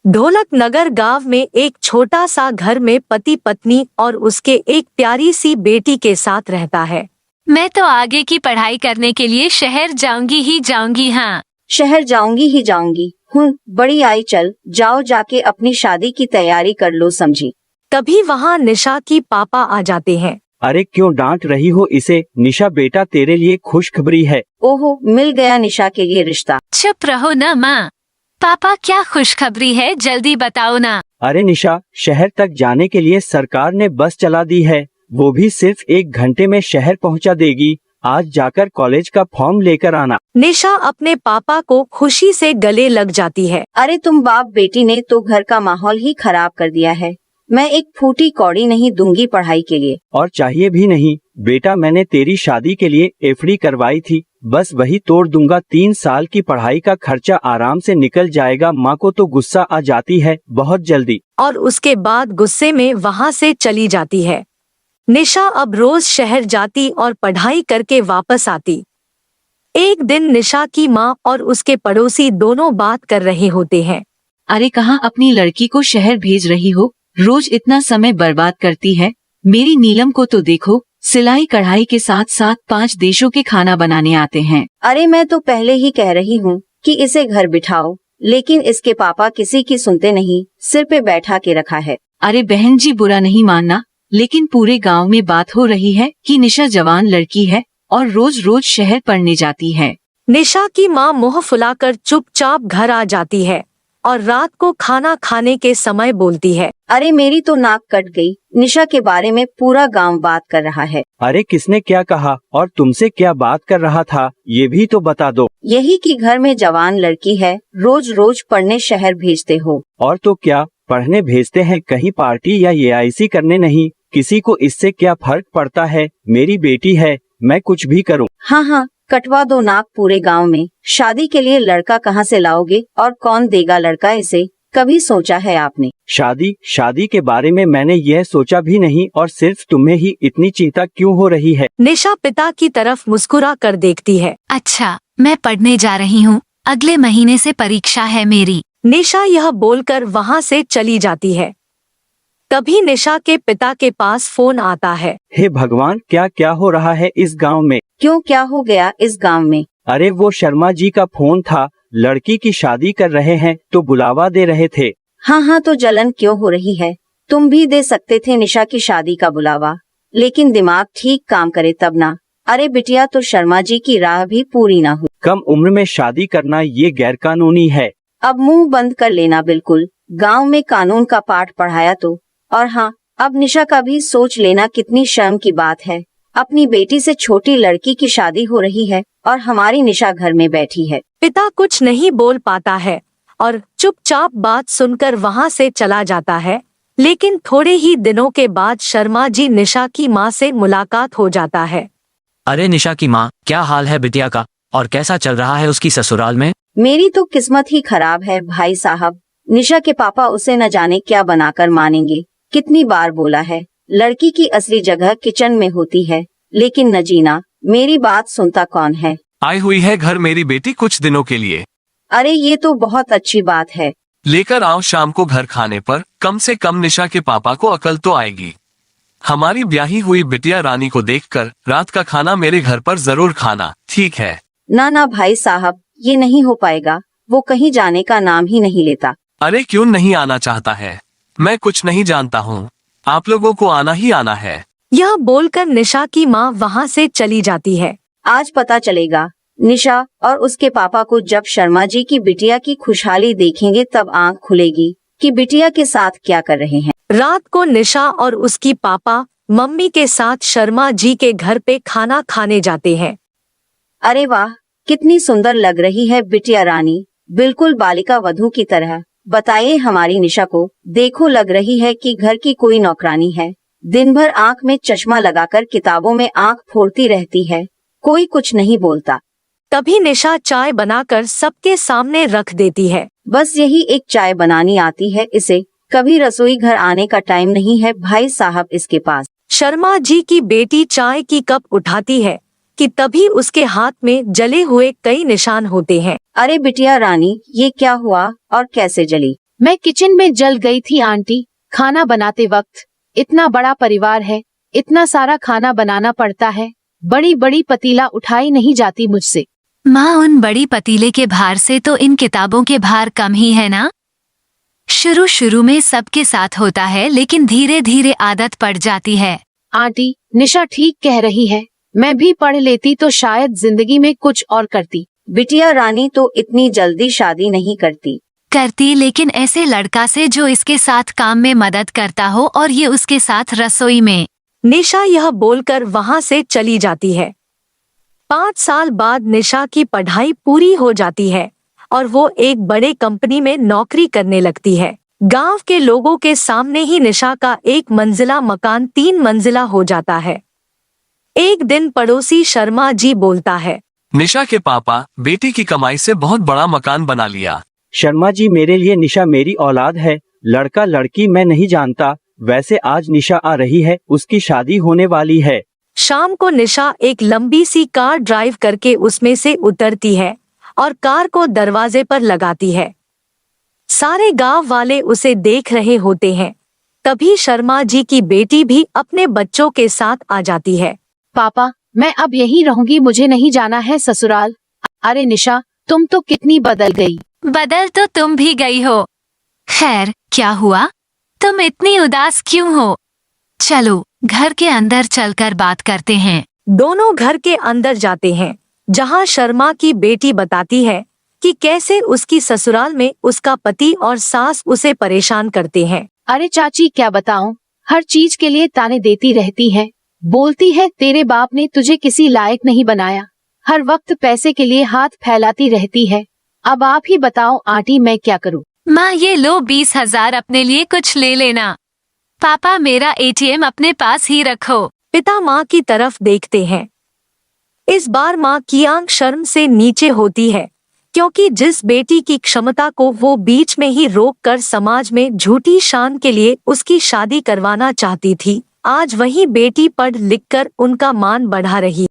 ढोलक नगर गांव में एक छोटा सा घर में पति पत्नी और उसके एक प्यारी सी बेटी के साथ रहता है। मैं तो आगे की पढ़ाई करने के लिए शहर जाऊंगी ही जाऊंगी। हाँ, शहर जाऊंगी ही जाऊंगी हूँ। बड़ी आई, चल जाओ जाके अपनी शादी की तैयारी कर लो समझी। तभी वहाँ निशा की पापा आ जाते हैं। अरे क्यों डांट रही हो इसे? निशा बेटा तेरे लिए खुशखबरी है। ओहो, मिल गया निशा के लिए रिश्ता। चुप रहो न माँ। पापा क्या खुशखबरी है, जल्दी बताओ ना। अरे निशा, शहर तक जाने के लिए सरकार ने बस चला दी है, वो भी सिर्फ 1 घंटे में शहर पहुंचा देगी। आज जाकर कॉलेज का फॉर्म लेकर आना। निशा अपने पापा को खुशी से गले लग जाती है। अरे तुम बाप बेटी ने तो घर का माहौल ही खराब कर दिया है। मैं एक फूटी कौड़ी नहीं दूंगी पढ़ाई के लिए। और चाहिए भी नहीं बेटा, मैंने तेरी शादी के लिए एफडी करवाई थी, बस वही तोड़ दूंगा। 3 साल की पढ़ाई का खर्चा आराम से निकल जाएगा। माँ को तो गुस्सा आ जाती है बहुत जल्दी। और उसके बाद गुस्से में वहाँ से चली जाती है। निशा अब रोज शहर जाती और पढ़ाई करके वापस आती। एक दिन निशा की माँ और उसके पड़ोसी दोनों बात कर रहे होते हैं। अरे कहाँ अपनी लड़की को शहर भेज रही हो? रोज इतना समय बर्बाद करती है। मेरी नीलम को तो देखो, सिलाई कढ़ाई के साथ साथ 5 देशों के खाना बनाने आते हैं। अरे मैं तो पहले ही कह रही हूँ कि इसे घर बिठाओ, लेकिन इसके पापा किसी की सुनते नहीं, सिर पे बैठा के रखा है। अरे बहन जी, बुरा नहीं मानना, लेकिन पूरे गांव में बात हो रही है कि निशा जवान लड़की है और रोज रोज शहर पढ़ने जाती है। निशा की माँ मुंह फुलाकर चुपचाप घर आ जाती है और रात को खाना खाने के समय बोलती है। अरे मेरी तो नाक कट गई। निशा के बारे में पूरा गांव बात कर रहा है। अरे किसने क्या कहा और तुमसे क्या बात कर रहा था, ये भी तो बता दो। यही कि घर में जवान लड़की है, रोज रोज पढ़ने शहर भेजते हो। और तो क्या पढ़ने भेजते हैं, कहीं पार्टी या एआईसी करने नहीं। किसी को इससे क्या फर्क पड़ता है? मेरी बेटी है, मैं कुछ भी करूं। हाँ हाँ, कटवा दो नाक पूरे गांव में। शादी के लिए लड़का कहाँ से लाओगे और कौन देगा लड़का इसे? कभी सोचा है आपने? शादी के बारे में मैंने यह सोचा भी नहीं, और सिर्फ तुम्हें ही इतनी चिंता क्यों हो रही है? निशा पिता की तरफ मुस्कुरा कर देखती है। अच्छा, मैं पढ़ने जा रही हूँ, अगले महीने से परीक्षा है मेरी। निशा यह बोलकर वहाँ से चली जाती है। तभी निशा के पिता के पास फोन आता है। हे भगवान, क्या क्या हो रहा है इस गांव में? क्यों, क्या हो गया इस गांव में? अरे वो शर्मा जी का फोन था, लड़की की शादी कर रहे हैं तो बुलावा दे रहे थे। हाँ हाँ, तो जलन क्यों हो रही है? तुम भी दे सकते थे निशा की शादी का बुलावा, लेकिन दिमाग ठीक काम करे तब ना। अरे बिटिया, तो शर्मा जी की राह भी पूरी ना हुई। कम उम्र में शादी करना ये गैरकानूनी है। अब मुंह बंद कर लेना बिल्कुल। गांव में कानून का पाठ पढ़ाया तो। और हाँ, अब निशा का भी सोच लेना, कितनी शर्म की बात है। अपनी बेटी से छोटी लड़की की शादी हो रही है और हमारी निशा घर में बैठी है। पिता कुछ नहीं बोल पाता है और चुपचाप बात सुनकर वहाँ से चला जाता है। लेकिन थोड़े ही दिनों के बाद शर्मा जी निशा की माँ से मुलाकात हो जाता है। अरे निशा की माँ, क्या हाल है बिटिया का, और कैसा चल रहा है उसकी ससुराल में? मेरी तो किस्मत ही खराब है भाई साहब। निशा के पापा उसे न जाने क्या बनाकर मानेंगे। कितनी बार बोला है, लड़की की असली जगह किचन में होती है, लेकिन न जीना। मेरी बात सुनता कौन है? आई हुई है घर मेरी बेटी कुछ दिनों के लिए। अरे ये तो बहुत अच्छी बात है। लेकर आओ शाम को घर खाने पर, कम से कम निशा के पापा को अकल तो आएगी। हमारी ब्याही हुई बिटिया रानी को देखकर रात का खाना मेरे घर पर जरूर खाना, ठीक है? ना ना भाई साहब, ये नहीं हो पाएगा। वो कहीं जाने का नाम ही नहीं लेता। अरे क्यों नहीं आना चाहता है? मैं कुछ नहीं जानता हूँ, आप लोगों को आना ही आना है। यह बोलकर निशा की माँ वहाँ से चली जाती है। आज पता चलेगा निशा और उसके पापा को। जब शर्मा जी की बिटिया की खुशहाली देखेंगे तब आंख खुलेगी कि बिटिया के साथ क्या कर रहे हैं। रात को निशा और उसकी पापा मम्मी के साथ शर्मा जी के घर पे खाना खाने जाते हैं। अरे वाह, कितनी सुंदर लग रही है बिटिया रानी, बिल्कुल बालिका वधू की तरह। बताइए हमारी निशा को, देखो लग रही है कि घर की कोई नौकरानी है। दिन भर आंख में चश्मा लगाकर किताबों में आंख फोड़ती रहती है, कोई कुछ नहीं बोलता। तभी निशा चाय बनाकर सबके सामने रख देती है। बस यही एक चाय बनानी आती है इसे, कभी रसोई घर आने का टाइम नहीं है भाई साहब इसके पास। शर्मा जी की बेटी चाय की कप उठाती है कि तभी उसके हाथ में जले हुए कई निशान होते हैं। अरे बिटिया रानी, ये क्या हुआ और कैसे जली? मैं किचन में जल गई थी आंटी, खाना बनाते वक्त। इतना बड़ा परिवार है, इतना सारा खाना बनाना पड़ता है, बड़ी बड़ी पतीला उठाई नहीं जाती मुझसे। माँ, उन बड़ी पतीले के भार से तो इन किताबों के भार कम ही है ना। शुरू शुरू में सबके साथ होता है, लेकिन धीरे धीरे आदत पड़ जाती है। आंटी, निशा ठीक कह रही है, मैं भी पढ़ लेती तो शायद जिंदगी में कुछ और करती। बिटिया रानी तो इतनी जल्दी शादी नहीं करती, लेकिन ऐसे लड़का से जो इसके साथ काम में मदद करता हो और ये उसके साथ रसोई में। निशा यह बोलकर वहां से चली जाती है। 5 साल बाद निशा की पढ़ाई पूरी हो जाती है और वो एक बड़े कंपनी में नौकरी करने लगती है। गांव के लोगों के सामने ही निशा का 1 मंजिला मकान 3 मंजिला हो जाता है। एक दिन पड़ोसी शर्मा जी बोलता है, निशा के पापा बेटी की कमाई से बहुत बड़ा मकान बना लिया। शर्मा जी, मेरे लिए निशा मेरी औलाद है, लड़का लड़की मैं नहीं जानता। वैसे आज निशा आ रही है, उसकी शादी होने वाली है। शाम को निशा एक लंबी सी कार ड्राइव करके उसमें से उतरती है और कार को दरवाजे पर लगाती है। सारे गांव वाले उसे देख रहे होते हैं। तभी शर्मा जी की बेटी भी अपने बच्चों के साथ आ जाती है। पापा, मैं अब यहीं रहूंगी, मुझे नहीं जाना है ससुराल। अरे निशा, तुम तो कितनी बदल गई। बदल तो तुम भी गई हो। खैर, क्या हुआ? तुम इतनी उदास क्यों हो? चलो घर के अंदर चलकर बात करते हैं। दोनों घर के अंदर जाते हैं, जहां शर्मा की बेटी बताती है कि कैसे उसकी ससुराल में उसका पति और सास उसे परेशान करते हैं। अरे चाची, क्या बताऊं, हर चीज के लिए ताने देती रहती है। बोलती है तेरे बाप ने तुझे किसी लायक नहीं बनाया, हर वक्त पैसे के लिए हाथ फैलाती रहती है। अब आप ही बताओ आंटी, मैं क्या करूं? माँ, ये लो 20,000, अपने लिए कुछ ले लेना। पापा, मेरा ATM अपने पास ही रखो। पिता माँ की तरफ देखते हैं। इस बार माँ की आंख शर्म से नीचे होती है, क्योंकि जिस बेटी की क्षमता को वो बीच में ही रोककर समाज में झूठी शान के लिए उसकी शादी करवाना चाहती थी, आज वही बेटी पढ़ लिखकर उनका मान बढ़ा रही।